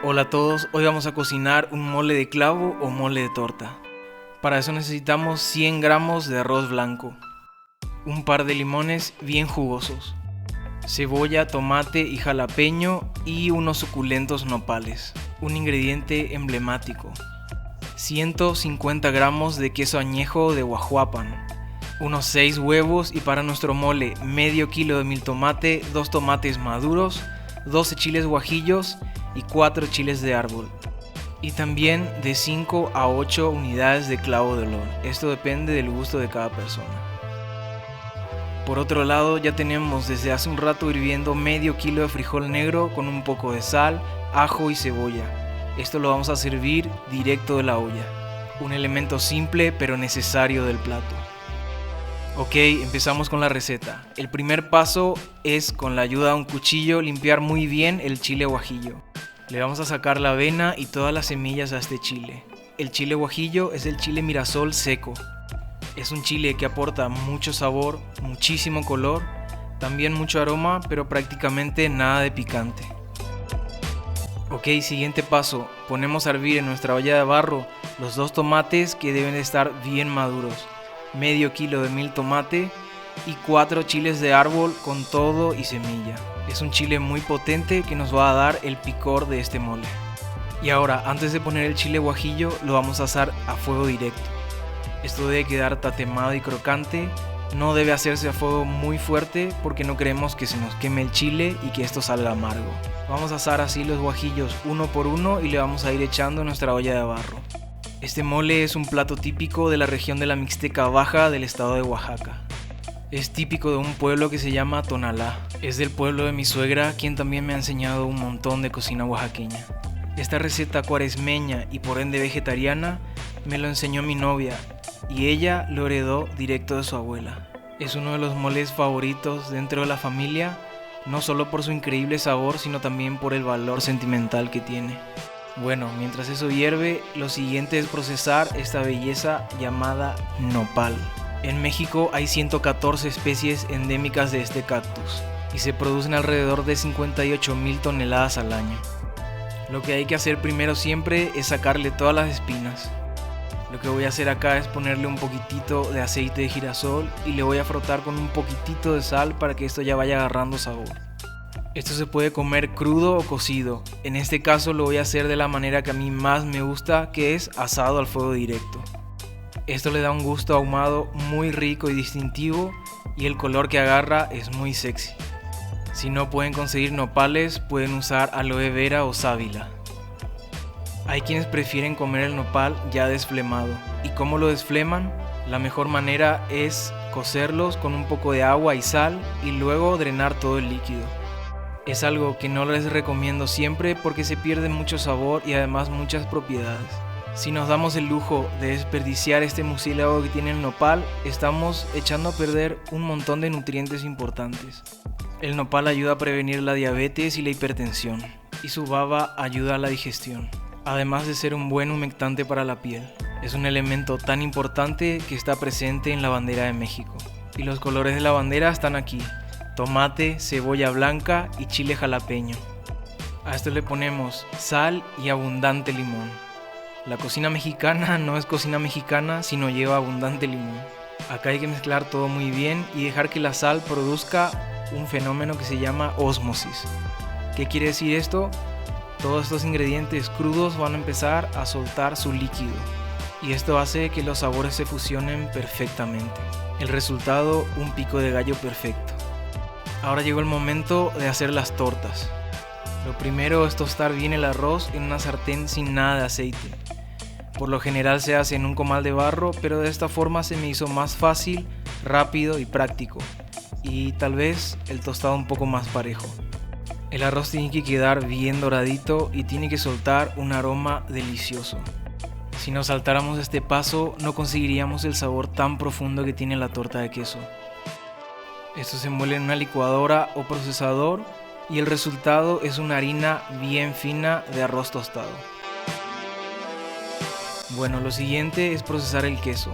Hola a todos, hoy vamos a cocinar un mole de clavo o mole de torta. Para eso necesitamos 100 gramos de arroz blanco, un par de limones bien jugosos, cebolla, tomate y jalapeño y unos suculentos nopales, un ingrediente emblemático, 150 gramos de queso añejo de Guajuapan, unos 6 huevos y para nuestro mole medio kilo de mil tomate, 2 tomates maduros, 12 chiles guajillos y 4 chiles de árbol. Y también de 5 a 8 unidades de clavo de olor. Esto depende del gusto de cada persona. Por otro lado, ya tenemos desde hace un rato hirviendo medio kilo de frijol negro con un poco de sal, ajo y cebolla. Esto lo vamos a servir directo de la olla. Un elemento simple pero necesario del plato. Ok, empezamos con la receta. El primer paso es, con la ayuda de un cuchillo, limpiar muy bien el chile guajillo. Le vamos a sacar la avena y todas las semillas a este chile. El chile guajillo es el chile Mirasol seco. Es un chile que aporta mucho sabor, muchísimo color, también mucho aroma, pero prácticamente nada de picante. Ok, siguiente paso. Ponemos a hervir en nuestra olla de barro los 2 tomates que deben de estar bien maduros. Medio kilo de mil tomate y 4 chiles de árbol con todo y semilla. Es un chile muy potente que nos va a dar el picor de este mole. Y ahora, antes de poner el chile guajillo, lo vamos a asar a fuego directo. Esto debe quedar tatemado y crocante. No debe hacerse a fuego muy fuerte porque no queremos que se nos queme el chile y que esto salga amargo. Vamos a asar así los guajillos uno por uno y le vamos a ir echando en nuestra olla de barro. Este mole es un plato típico de la región de la Mixteca Baja del estado de Oaxaca. Es típico de un pueblo que se llama Tonalá. Es del pueblo de mi suegra, quien también me ha enseñado un montón de cocina oaxaqueña. Esta receta cuaresmeña y por ende vegetariana me lo enseñó mi novia y ella lo heredó directo de su abuela. Es uno de los moles favoritos dentro de la familia, no solo por su increíble sabor, sino también por el valor sentimental que tiene. Bueno, mientras eso hierve, lo siguiente es procesar esta belleza llamada nopal. En México hay 114 especies endémicas de este cactus y se producen alrededor de 58,000 toneladas al año. Lo que hay que hacer primero siempre es sacarle todas las espinas. Lo que voy a hacer acá es ponerle un poquitito de aceite de girasol y le voy a frotar con un poquitito de sal para que esto ya vaya agarrando sabor. Esto se puede comer crudo o cocido. En este caso lo voy a hacer de la manera que a mí más me gusta, que es asado al fuego directo. Esto le da un gusto ahumado muy rico y distintivo y el color que agarra es muy sexy. Si no pueden conseguir nopales, pueden usar aloe vera o sábila. Hay quienes prefieren comer el nopal ya desflemado. ¿Y cómo lo desfleman? La mejor manera es cocerlos con un poco de agua y sal y luego drenar todo el líquido. Es algo que no les recomiendo siempre porque se pierde mucho sabor y además muchas propiedades. Si nos damos el lujo de desperdiciar este mucílago que tiene el nopal, estamos echando a perder un montón de nutrientes importantes. El nopal ayuda a prevenir la diabetes y la hipertensión, y su baba ayuda a la digestión, además de ser un buen humectante para la piel. Es un elemento tan importante que está presente en la bandera de México. Y los colores de la bandera están aquí: tomate, cebolla blanca y chile jalapeño. A esto le ponemos sal y abundante limón. La cocina mexicana no es cocina mexicana si no lleva abundante limón. Acá hay que mezclar todo muy bien y dejar que la sal produzca un fenómeno que se llama ósmosis. ¿Qué quiere decir esto? Todos estos ingredientes crudos van a empezar a soltar su líquido y esto hace que los sabores se fusionen perfectamente. El resultado, un pico de gallo perfecto. Ahora llegó el momento de hacer las tortas. Lo primero es tostar bien el arroz en una sartén sin nada de aceite. Por lo general se hace en un comal de barro, pero de esta forma se me hizo más fácil, rápido y práctico. Y tal vez el tostado un poco más parejo. El arroz tiene que quedar bien doradito y tiene que soltar un aroma delicioso. Si nos saltáramos este paso, no conseguiríamos el sabor tan profundo que tiene la torta de queso. Esto se muele en una licuadora o procesador y el resultado es una harina bien fina de arroz tostado. Bueno, lo siguiente es procesar el queso.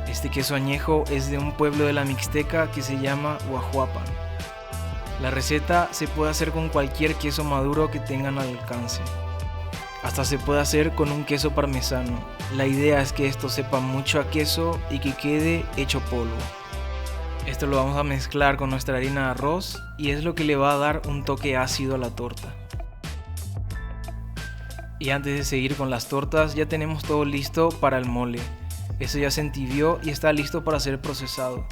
Este queso añejo es de un pueblo de la Mixteca que se llama Guajuapan. La receta se puede hacer con cualquier queso maduro que tengan al alcance. Hasta se puede hacer con un queso parmesano. La idea es que esto sepa mucho a queso y que quede hecho polvo. Esto lo vamos a mezclar con nuestra harina de arroz y es lo que le va a dar un toque ácido a la torta. Y antes de seguir con las tortas, ya tenemos todo listo para el mole. Eso ya se entibió y está listo para ser procesado.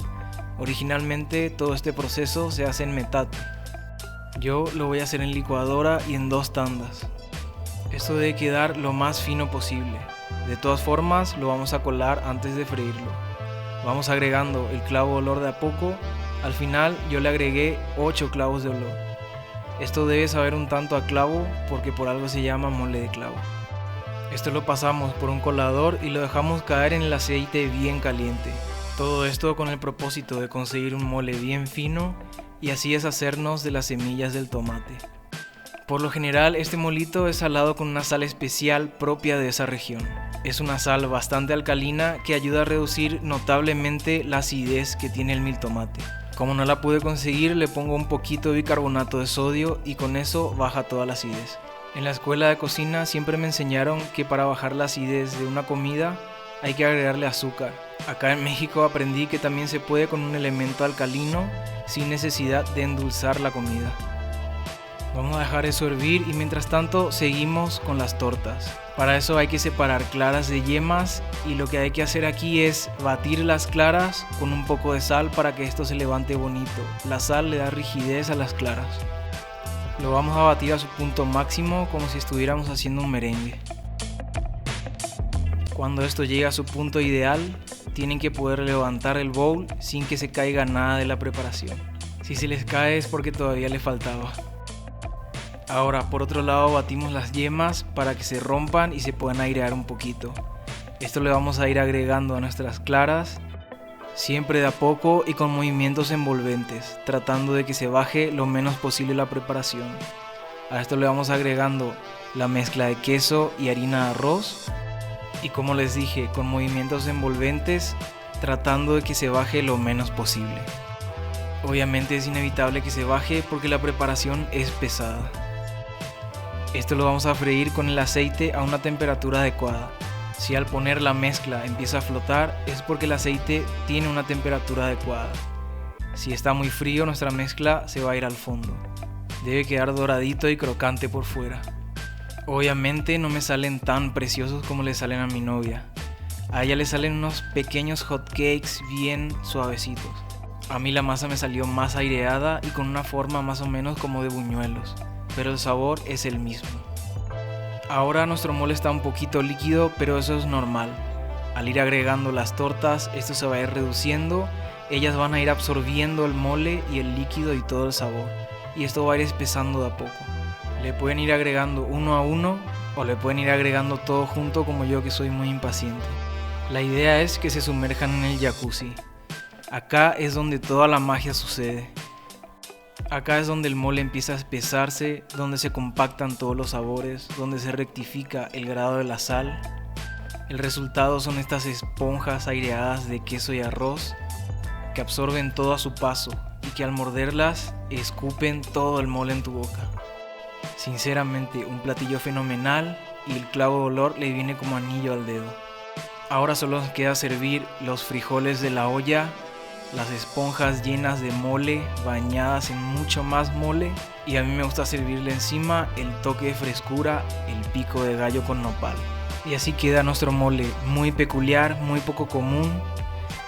Originalmente todo este proceso se hace en metate. Yo lo voy a hacer en licuadora y en 2 tandas. Esto debe quedar lo más fino posible. De todas formas, lo vamos a colar antes de freírlo. Vamos agregando el clavo de olor de a poco. Al final yo le agregué 8 clavos de olor. Esto debe saber un tanto a clavo porque por algo se llama mole de clavo. Esto lo pasamos por un colador y lo dejamos caer en el aceite bien caliente. Todo esto con el propósito de conseguir un mole bien fino y así deshacernos de las semillas del tomate. Por lo general este molito es salado con una sal especial propia de esa región. Es una sal bastante alcalina que ayuda a reducir notablemente la acidez que tiene el miltomate. Como no la pude conseguir, le pongo un poquito de bicarbonato de sodio y con eso baja toda la acidez. En la escuela de cocina siempre me enseñaron que para bajar la acidez de una comida hay que agregarle azúcar. Acá en México aprendí que también se puede con un elemento alcalino sin necesidad de endulzar la comida. Vamos a dejar eso hervir y mientras tanto seguimos con las tortas. Para eso hay que separar claras de yemas y lo que hay que hacer aquí es batir las claras con un poco de sal para que esto se levante bonito. La sal le da rigidez a las claras. Lo vamos a batir a su punto máximo como si estuviéramos haciendo un merengue. Cuando esto llega a su punto ideal, tienen que poder levantar el bowl sin que se caiga nada de la preparación. Si se les cae es porque todavía le faltaba. Ahora por otro lado batimos las yemas para que se rompan y se puedan airear un poquito. Esto le vamos a ir agregando a nuestras claras, siempre de a poco y con movimientos envolventes, tratando de que se baje lo menos posible la preparación. A esto le vamos agregando la mezcla de queso y harina de arroz y como les dije, con movimientos envolventes, tratando de que se baje lo menos posible. Obviamente es inevitable que se baje porque la preparación es pesada. Esto lo vamos a freír con el aceite a una temperatura adecuada. Si al poner la mezcla empieza a flotar es porque el aceite tiene una temperatura adecuada. Si está muy frío nuestra mezcla se va a ir al fondo. Debe quedar doradito y crocante por fuera. Obviamente no me salen tan preciosos como le salen a mi novia. A ella le salen unos pequeños hot cakes bien suavecitos. A mí la masa me salió más aireada y con una forma más o menos como de buñuelos, pero el sabor es el mismo. Ahora nuestro mole está un poquito líquido, pero eso es normal. Al ir agregando las tortas, esto se va a ir reduciendo, ellas van a ir absorbiendo el mole y el líquido y todo el sabor, y esto va a ir espesando de a poco. Le pueden ir agregando uno a uno o le pueden ir agregando todo junto como yo que soy muy impaciente. La idea es que se sumerjan en el jacuzzi. Acá es donde toda la magia sucede. Acá es donde el mole empieza a espesarse, donde se compactan todos los sabores, donde se rectifica el grado de la sal. El resultado son estas esponjas aireadas de queso y arroz que absorben todo a su paso y que al morderlas escupen todo el mole en tu boca. Sinceramente, un platillo fenomenal y el clavo de olor le viene como anillo al dedo. Ahora solo nos queda servir los frijoles de la olla, las esponjas llenas de mole, bañadas en mucho más mole, y a mí me gusta servirle encima el toque de frescura, el pico de gallo con nopal. Y así queda nuestro mole, muy peculiar, muy poco común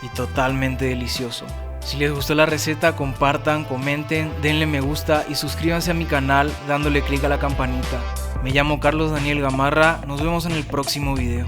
y totalmente delicioso. Si les gustó la receta, compartan, comenten, denle me gusta y suscríbanse a mi canal dándole clic a la campanita. Me llamo Carlos Daniel Gamarra, nos vemos en el próximo video.